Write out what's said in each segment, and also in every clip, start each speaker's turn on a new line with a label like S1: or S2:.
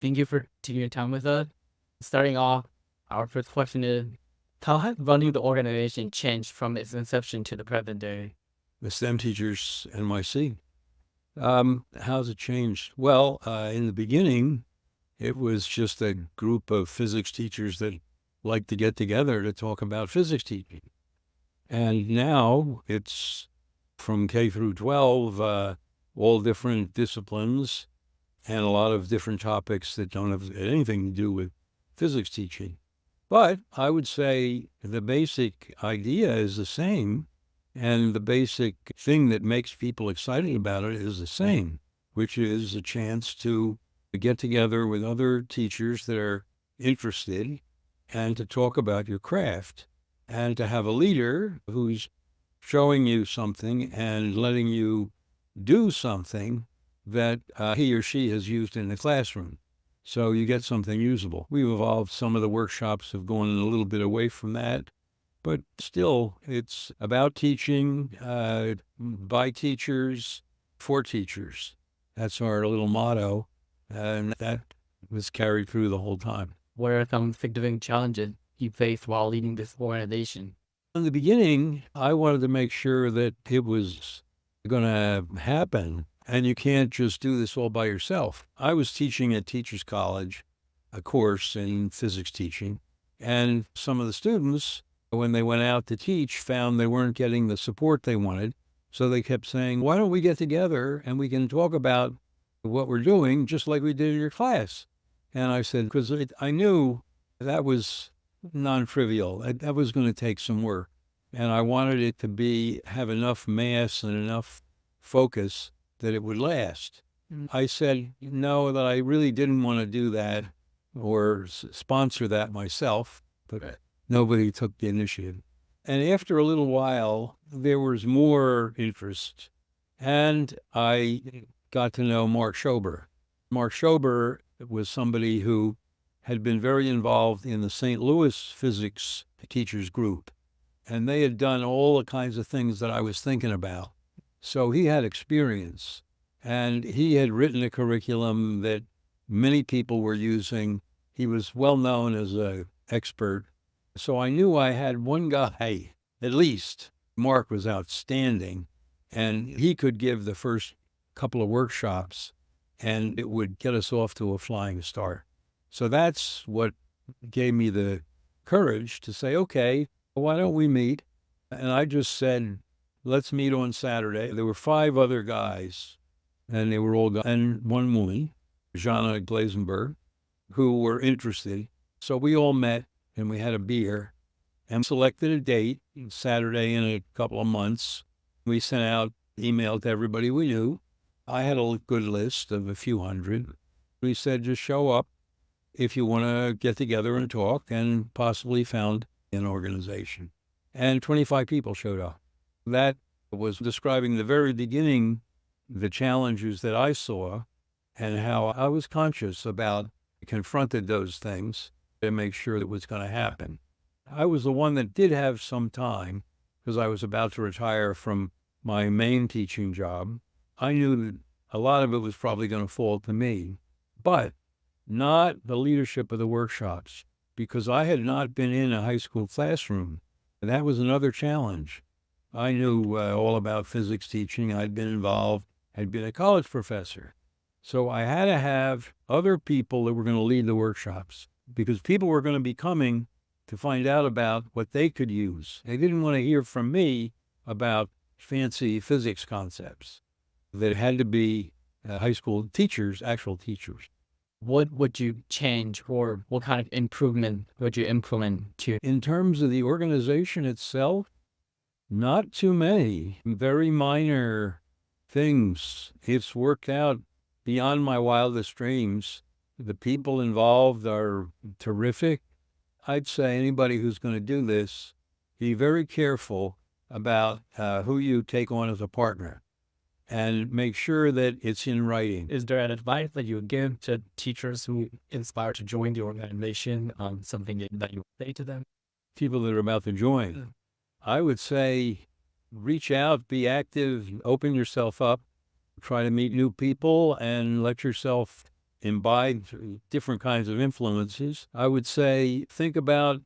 S1: Thank you for taking your time with us. Starting off, our first question is, how has running the organization changed from its inception to the present day?
S2: The STEM Teachers NYC. How's it changed? Well, in the beginning, it was just a group of physics teachers that liked to get together to talk about physics teaching. And now it's from K through 12, all different disciplines and a lot of different topics that don't have anything to do with physics teaching. But I would say the basic idea is the same. And the basic thing that makes people excited about it is the same, which is a chance to get together with other teachers that are interested and to talk about your craft and to have a leader who's showing you something and letting you do something that he or she has used in the classroom. So you get something usable. We've evolved. Some of the workshops have gone a little bit away from that. But still, it's about teaching by teachers for teachers. That's our little motto, and that was carried through the whole time.
S1: What are some significant challenges you faced while leading this organization?
S2: In the beginning, I wanted to make sure that it was going to happen, and you can't just do this all by yourself. I was teaching at Teachers College, a course in physics teaching, and some of the students, when they went out to teach, found they weren't getting the support they wanted. So they kept saying, why don't we get together and we can talk about what we're doing just like we did in your class? And I said, because I knew that was non-trivial. That was going to take some work. And I wanted it to have enough mass and enough focus that it would last. I said, no, that I really didn't want to do that or sponsor that myself. But nobody took the initiative. And after a little while, there was more interest. And I got to know Mark Schober. Mark Schober was somebody who had been very involved in the St. Louis physics teachers group. And they had done all the kinds of things that I was thinking about. So he had experience. And he had written a curriculum that many people were using. He was well known as an expert. So I knew I had one guy, at least. Mark was outstanding, and he could give the first couple of workshops, and it would get us off to a flying start. So that's what gave me the courage to say, okay, why don't we meet? And I just said, let's meet on Saturday. There were 5 other guys, and they were all guys, and one woman, Jana Glazenberg, who were interested. So we all met. And we had a beer and selected a date, Saturday in a couple of months. We sent out email to everybody we knew. I had a good list of a few hundred. We said, just show up if you want to get together and talk, and possibly found an organization. And 25 people showed up. That was describing the very beginning, the challenges that I saw and how I was conscious about, confronted those things to make sure that was going to happen. I was the one that did have some time because I was about to retire from my main teaching job. I knew that a lot of it was probably going to fall to me, but not the leadership of the workshops, because I had not been in a high school classroom. That was another challenge. I knew all about physics teaching. I'd been involved. I'd been a college professor. So I had to have other people that were going to lead the workshops, because people were going to be coming to find out about what they could use. They didn't want to hear from me about fancy physics concepts. That had to be high school teachers, actual teachers.
S1: What would you change, or what kind of improvement would you implement to?
S2: In terms of the organization itself, not too many, very minor things. It's worked out beyond my wildest dreams. The people involved are terrific. I'd say anybody who's going to do this, be very careful about who you take on as a partner, and make sure that it's in writing.
S1: Is there an advice that you would give to teachers who inspire to join the organization, something that you would say to them?
S2: People that are about to join, I would say reach out, be active, open yourself up, try to meet new people, and let yourself imbibe different kinds of influences, I would say think about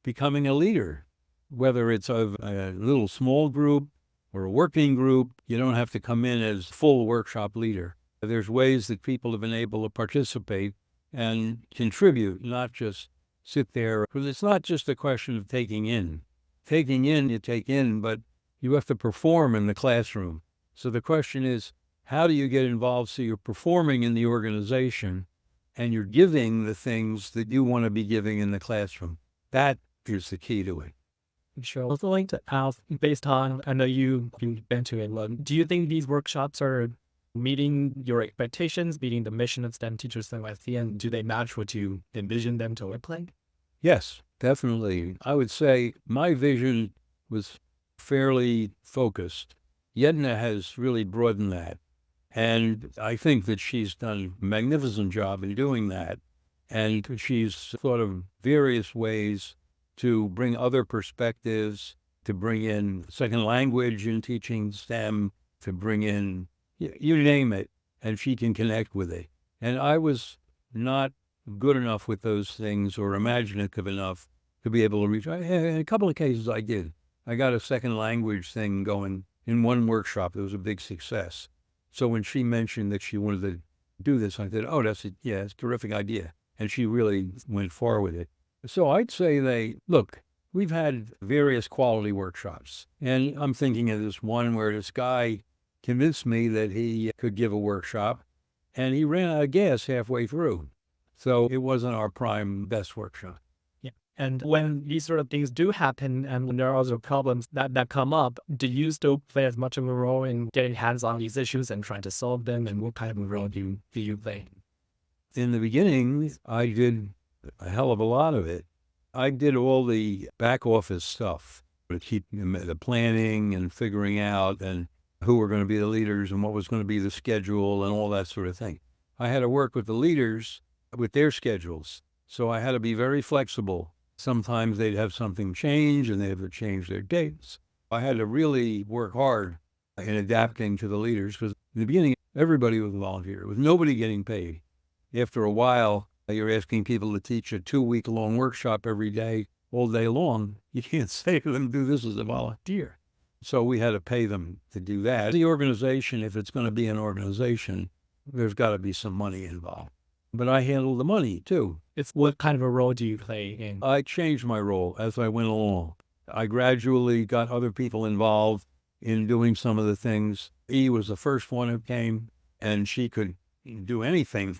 S2: becoming a leader, whether it's of a little small group or a working group. You don't have to come in as full workshop leader. There's ways that people have been able to participate and contribute, not just sit there. Because it's not just a question of taking in. Taking in, you take in, but you have to perform in the classroom. So the question is, how do you get involved so you're performing in the organization and you're giving the things that you want to be giving in the classroom? That is the key to it.
S1: Sure. I was like to ask, based on, I know you've been to it, do you think these workshops are meeting your expectations, meeting the mission of STEM Teachers NYC, and do they match what you envision them to look like?
S2: Yes, definitely. I would say my vision was fairly focused. Yedna has really broadened that. And I think that she's done a magnificent job in doing that. And she's thought of various ways to bring other perspectives, to bring in second language in teaching STEM, to bring in, you name it, and she can connect with it. And I was not good enough with those things or imaginative enough to be able to reach. In a couple of cases I did. I got a second language thing going in one workshop. It was a big success. So when she mentioned that she wanted to do this, I said, oh, that's a terrific idea. And she really went far with it. So I'd say look, we've had various quality workshops. And I'm thinking of this one where this guy convinced me that he could give a workshop, and he ran out of gas halfway through. So it wasn't our prime best workshop.
S1: Yeah. And when these sort of things do happen and when there are other problems that come up, do you still play as much of a role in getting hands on these issues and trying to solve them? And what kind of a role do you play?
S2: In the beginning, I did a hell of a lot of it. I did all the back office stuff, to keep the planning and figuring out and who were going to be the leaders and what was going to be the schedule and all that sort of thing. I had to work with the leaders with their schedules. So I had to be very flexible. Sometimes they'd have something change and they'd have to change their dates. I had to really work hard in adapting to the leaders because in the beginning, everybody was a volunteer. There was nobody getting paid. After a while, you're asking people to teach a 2-week-long workshop every day, all day long. You can't say to them, do this as a volunteer. So we had to pay them to do that. The organization, if it's going to be an organization, there's got to be some money involved. But I handle the money, too.
S1: It's what kind of a role do you play in?
S2: I changed my role as I went along. I gradually got other people involved in doing some of the things. E was the first one who came, and she could do anything.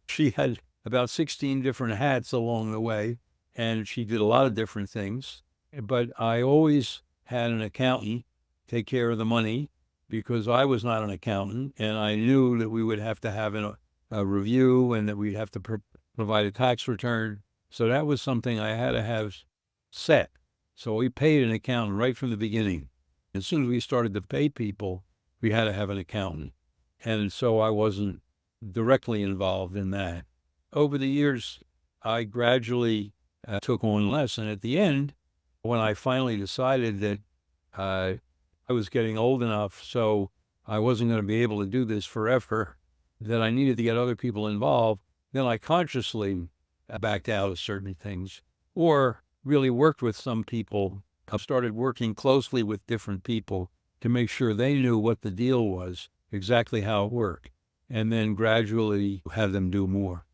S2: She had about 16 different hats along the way, and she did a lot of different things. But I always had an accountant take care of the money because I was not an accountant, and I knew that we would have to have a review and that we'd have to provide a tax return. So that was something I had to have set. So we paid an accountant right from the beginning. As soon as we started to pay people, we had to have an accountant. And so I wasn't directly involved in that. Over the years, I gradually took on less. And at the end, when I finally decided that I was getting old enough so I wasn't going to be able to do this forever, that I needed to get other people involved, then I consciously backed out of certain things or really worked with some people. I started working closely with different people to make sure they knew what the deal was, exactly how it worked, and then gradually have them do more.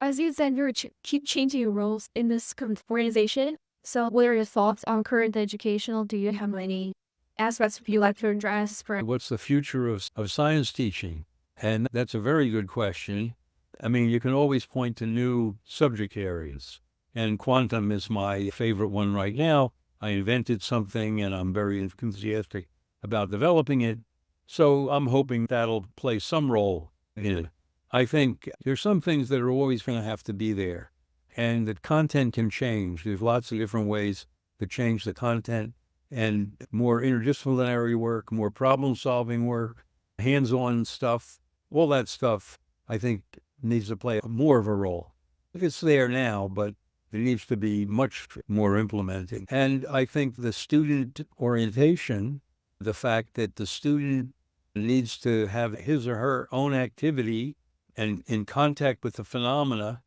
S3: As you said, you keep changing your roles in this organization. So what are your thoughts on current educational? Do you have any aspects you like to address?
S2: What's the future of science teaching? And that's a very good question. I mean, you can always point to new subject areas, and quantum is my favorite one right now. I invented something, and I'm very enthusiastic about developing it. So I'm hoping that'll play some role in it. I think there's some things that are always going to have to be there, and that content can change. There's lots of different ways to change the content, and more interdisciplinary work, more problem-solving work, hands-on stuff, all that stuff, I think, needs to play more of a role. It's there now, but it needs to be much more implemented. And I think the student orientation, the fact that the student needs to have his or her own activity and in contact with the phenomena,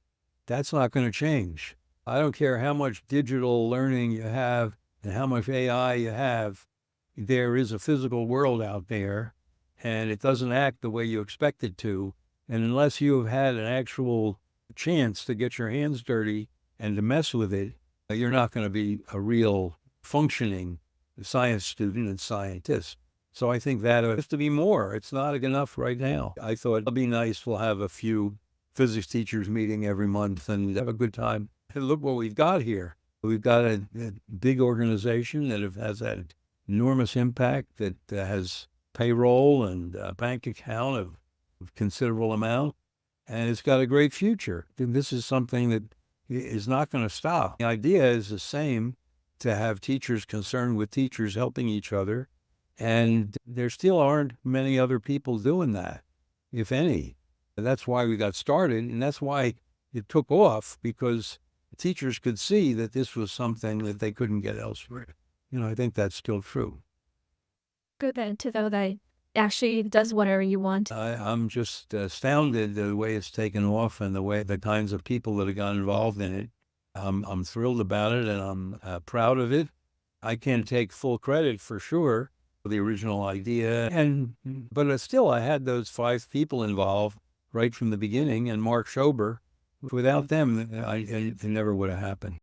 S2: that's not going to change. I don't care how much digital learning you have and how much AI you have, there is a physical world out there, and it doesn't act the way you expect it to. And unless you have had an actual chance to get your hands dirty and to mess with it, you're not going to be a real functioning science student and scientist. So I think that has to be more. It's not enough right now. I thought it'd be nice. We'll have a few physics teachers meeting every month and have a good time. And look what we've got here. We've got a big organization that has had enormous impact, that has payroll and a bank account of considerable amount, and it's got a great future. This is something that is not going to stop. The idea is the same, to have teachers concerned with teachers helping each other, and there still aren't many other people doing that, if any. That's why we got started, and that's why it took off, because the teachers could see that this was something that they couldn't get elsewhere. I think that's still true.
S3: Good then to know that actually it does whatever you want.
S2: I'm just astounded the way it's taken off and the kinds of people that have got involved in it. I'm thrilled about it, and I'm proud of it. I can't take full credit for sure for the original idea, but still I had those 5 people involved right from the beginning, and Mark Schober. Without them, it never would have happened.